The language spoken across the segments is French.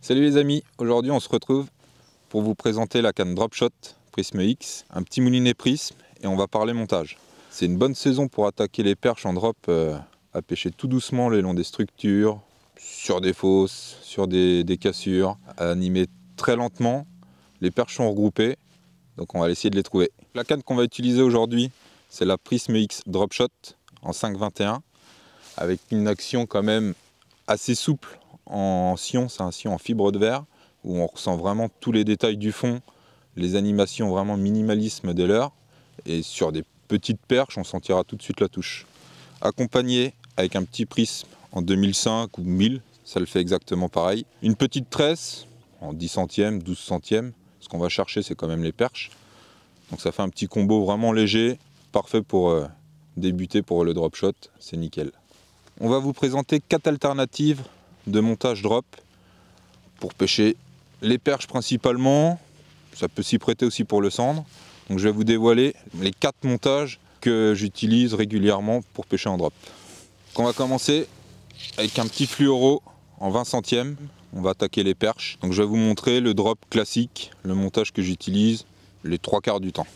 Salut les amis, aujourd'hui on se retrouve pour vous présenter la canne Dropshot Prisme X, un petit moulinet prisme, et on va parler montage. C'est une bonne saison pour attaquer les perches en drop, à pêcher tout doucement le long des structures, sur des fosses, sur des cassures, à animer très lentement. Les perches sont regroupées, donc on va essayer de les trouver. La canne qu'on va utiliser aujourd'hui, c'est la Prisme X Dropshot en 5,21, avec une action quand même assez souple en sillon. C'est un sillon en fibre de verre où on ressent vraiment tous les détails du fond, les animations vraiment minimalisme des leurres, et sur des petites perches on sentira tout de suite la touche. Accompagné avec un petit prisme en 2005 ou 1000, ça le fait exactement pareil. Une petite tresse en 10 centièmes, 12 centièmes, ce qu'on va chercher c'est quand même les perches. Donc ça fait un petit combo vraiment léger, parfait pour débuter pour le drop shot, c'est nickel. On va vous présenter 4 alternatives de montage drop pour pêcher les perches principalement. Ça peut s'y prêter aussi pour le cendre. Donc je vais vous dévoiler les 4 montages que j'utilise régulièrement pour pêcher en drop. Donc on va commencer avec un petit fluoro en 20 centièmes. On va attaquer les perches. Donc je vais vous montrer le drop classique, le montage que j'utilise les 3/4 du temps.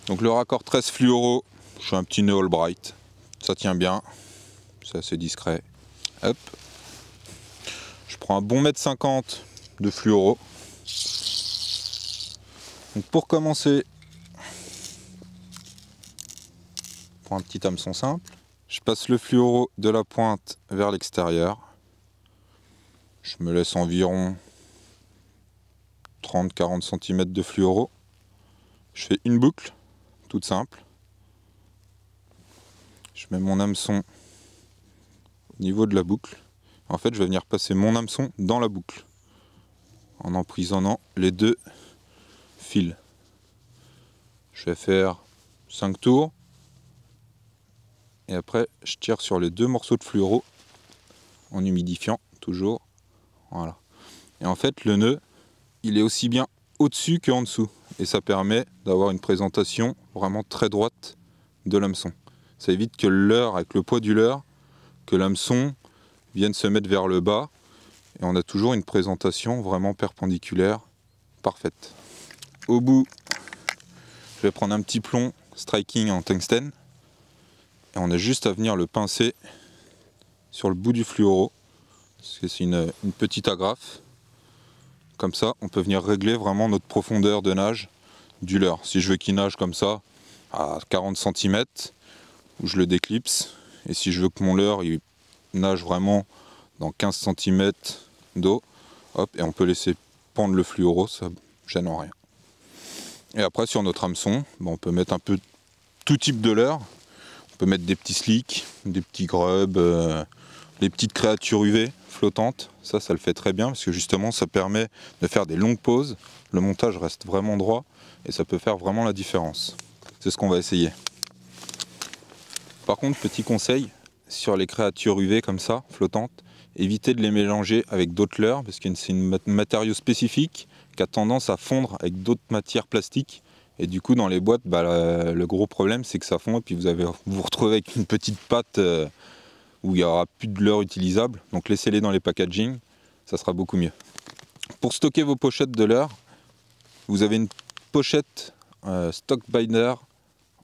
Donc le raccord 13 fluoro, je fais un petit nœud all bright. Ça tient bien, c'est assez discret. Hop. Je prends un bon 1,50 m de fluoro. Donc pour commencer, je prends un petit hameçon simple. Je passe le fluoro de la pointe vers l'extérieur. Je me laisse environ 30-40 cm de fluoro. Je fais une boucle, toute simple. Je mets mon hameçon au niveau de la boucle. En fait, je vais venir passer mon hameçon dans la boucle en emprisonnant les deux fils. Je vais faire 5 tours et après je tire sur les deux morceaux de fluoro en humidifiant toujours. Voilà. Et en fait, le nœud, il est aussi bien au-dessus qu'en dessous et ça permet d'avoir une présentation vraiment très droite de l'hameçon. Ça évite que le leurre, avec le poids du leurre, que l'hameçon vienne se mettre vers le bas et on a toujours une présentation vraiment perpendiculaire, parfaite. Au bout, je vais prendre un petit plomb striking en tungstène et on a juste à venir le pincer sur le bout du fluoro parce que c'est une petite agrafe. Comme ça, on peut venir régler vraiment notre profondeur de nage du leurre. Si je veux qu'il nage comme ça à 40 cm, je le déclipse. Et si je veux que mon leurre il nage vraiment dans 15 cm d'eau, hop, et on peut laisser pendre le fluoro, ça gêne en rien. Et après sur notre hameçon, on peut mettre un peu tout type de leurre. On peut mettre des petits slicks, des petits grubs, les petites créatures UV flottantes. Ça le fait très bien parce que justement ça permet de faire des longues pauses. Le montage reste vraiment droit et ça peut faire vraiment la différence. C'est ce qu'on va essayer. Par contre, petit conseil, sur les créatures UV comme ça, flottantes, évitez de les mélanger avec d'autres leurres parce que c'est un matériau spécifique qui a tendance à fondre avec d'autres matières plastiques. Et du coup, dans les boîtes, le gros problème, c'est que ça fond et puis vous vous retrouvez avec une petite pâte où il n'y aura plus de leurre utilisable. Donc laissez-les dans les packaging, ça sera beaucoup mieux. Pour stocker vos pochettes de leurre, vous avez une pochette stock binder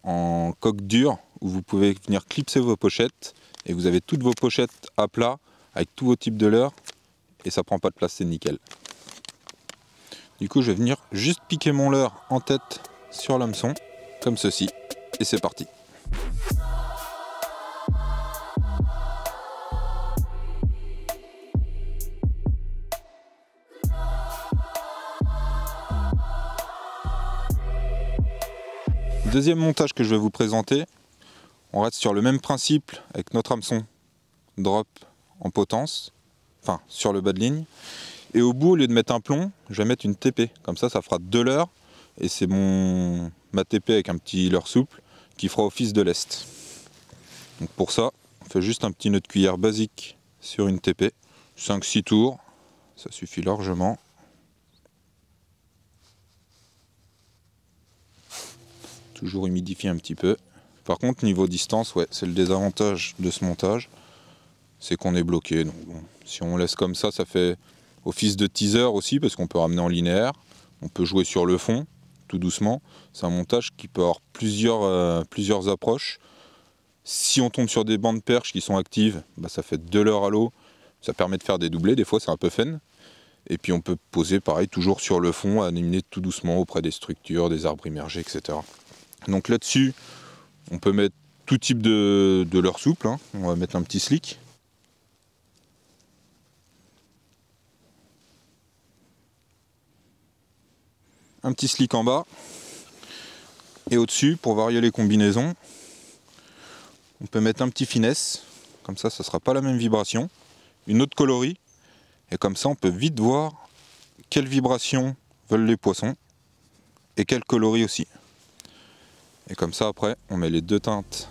en coque dure où vous pouvez venir clipser vos pochettes et vous avez toutes vos pochettes à plat avec tous vos types de leurre et ça prend pas de place, c'est nickel. Du coup, je vais venir juste piquer mon leurre en tête sur l'hameçon comme ceci et c'est parti. Deuxième montage que je vais vous présenter, on reste sur le même principe avec notre hameçon drop en potence, enfin sur le bas de ligne. Et au bout, au lieu de mettre un plomb, je vais mettre une TP. Comme ça fera 2 leurres et c'est ma TP avec un petit leurre souple qui fera office de lest. Donc pour ça, on fait juste un petit nœud de cuillère basique sur une TP. 5-6 tours, ça suffit largement. Toujours humidifier un petit peu. Par contre, niveau distance, ouais, c'est le désavantage de ce montage, c'est qu'on est bloqué. Donc bon, si on laisse comme ça fait Office de teaser aussi, parce qu'on peut ramener en linéaire. On peut jouer sur le fond, tout doucement. C'est un montage qui peut avoir plusieurs approches. Si on tombe sur des bandes perches qui sont actives, bah ça fait de leurre à l'eau. Ça permet de faire des doublés, des fois c'est un peu fun. Et puis on peut poser pareil, toujours sur le fond, animer tout doucement auprès des structures, des arbres immergés, etc. Donc là-dessus, on peut mettre tout type de leurre souple. Hein. On va mettre un petit slick. Un petit slick en bas. Et au-dessus, pour varier les combinaisons, on peut mettre un petit finesse. Comme ça, ça ne sera pas la même vibration. Une autre coloris. Et comme ça, on peut vite voir quelle vibration veulent les poissons. Et quel coloris aussi. Et comme ça, après, on met les deux teintes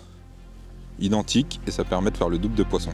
identiques. Et ça permet de faire le double de poisson.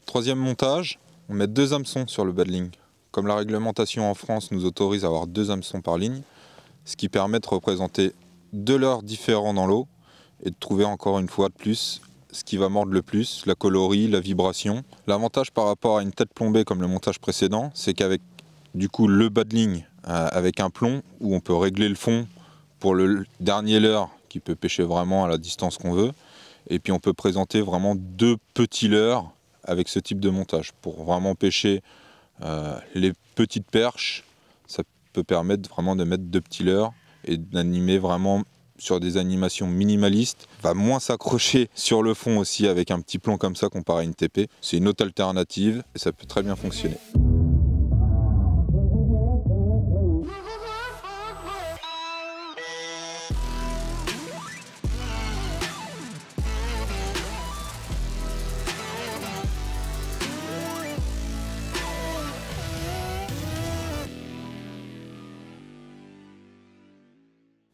Troisième montage, on met 2 hameçons sur le bas de ligne. Comme la réglementation en France nous autorise à avoir 2 hameçons par ligne, ce qui permet de représenter 2 leurres différents dans l'eau et de trouver encore une fois de plus ce qui va mordre le plus, la coloris, la vibration. L'avantage par rapport à une tête plombée comme le montage précédent, c'est qu'avec du coup le bas de ligne avec un plomb où on peut régler le fond pour le dernier leurre qui peut pêcher vraiment à la distance qu'on veut, et puis on peut présenter vraiment 2 petits leurres avec ce type de montage pour vraiment pêcher les petites perches. Ça peut permettre vraiment de mettre 2 petits leurres et d'animer vraiment sur des animations minimalistes. Va moins s'accrocher sur le fond aussi avec un petit plomb comme ça comparé à une TP. C'est une autre alternative et ça peut très bien fonctionner.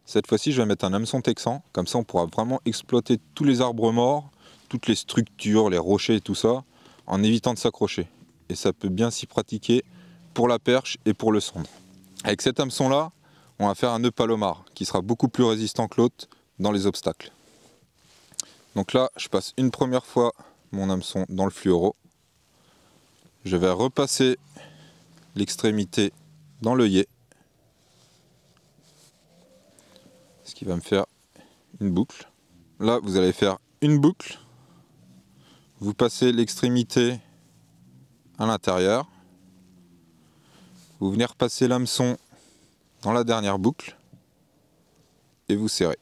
Cette fois-ci, je vais mettre un hameçon texan, comme ça on pourra vraiment exploiter tous les arbres morts, toutes les structures, les rochers et tout ça, en évitant de s'accrocher. Et ça peut bien s'y pratiquer pour la perche et pour le cendre. Avec cet hameçon-là, on va faire un nœud palomar, qui sera beaucoup plus résistant que l'autre dans les obstacles. Donc là, je passe une première fois mon hameçon dans le fluoro. Je vais repasser l'extrémité dans l'œillet. Ce qui va me faire une boucle. Là, vous allez faire une boucle. Vous passez l'extrémité à l'intérieur. Vous venez repasser l'hameçon dans la dernière boucle. Et vous serrez.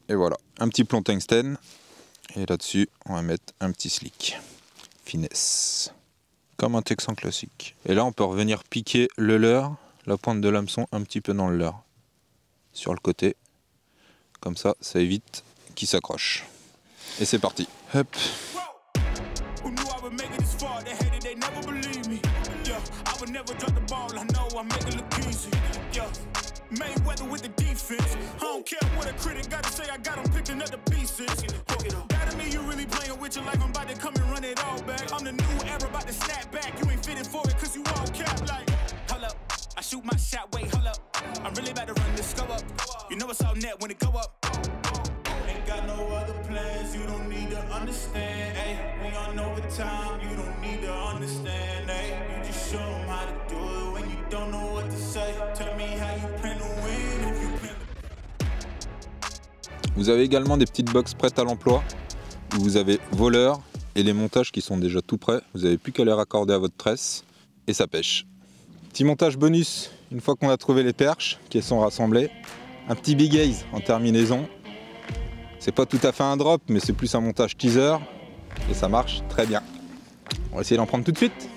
Et voilà, un petit plomb tungstène. Et là-dessus, on va mettre un petit slick. Finesse. Comme un texan classique. Et là, on peut revenir piquer le leurre, la pointe de l'hameçon un petit peu dans le leurre, sur le côté, comme ça, ça évite qu'il s'accroche. Et c'est parti. Hop. Mayweather with the defense. I don't care what a critic got to say, I got them picking up the pieces. That to me, you really playing with your life. I'm about to come and run it all back. I'm the new era, about to snap back. You ain't fitting for it, cause you all cap like. Hold up, I shoot my shot, wait, hold up. I'm really about to run this go up. You know it's all net when it go up. Ain't got no other plans, you don't need to understand. Ay, we on overtime, you don't need to understand. Ay, you just show them how to do it when you don't know what to say. Tell me how you plan to win if you plan to. Vous avez également des petites box prêtes à l'emploi où vous avez vos leurres et les montages qui sont déjà tout prêts. Vous n'avez plus qu'à les raccorder à votre tresse et ça pêche. Petit montage bonus, une fois qu'on a trouvé les perches qui sont rassemblées, un petit big gaze en terminaison. C'est pas tout à fait un drop, mais c'est plus un montage teaser et ça marche très bien. On va essayer d'en prendre tout de suite.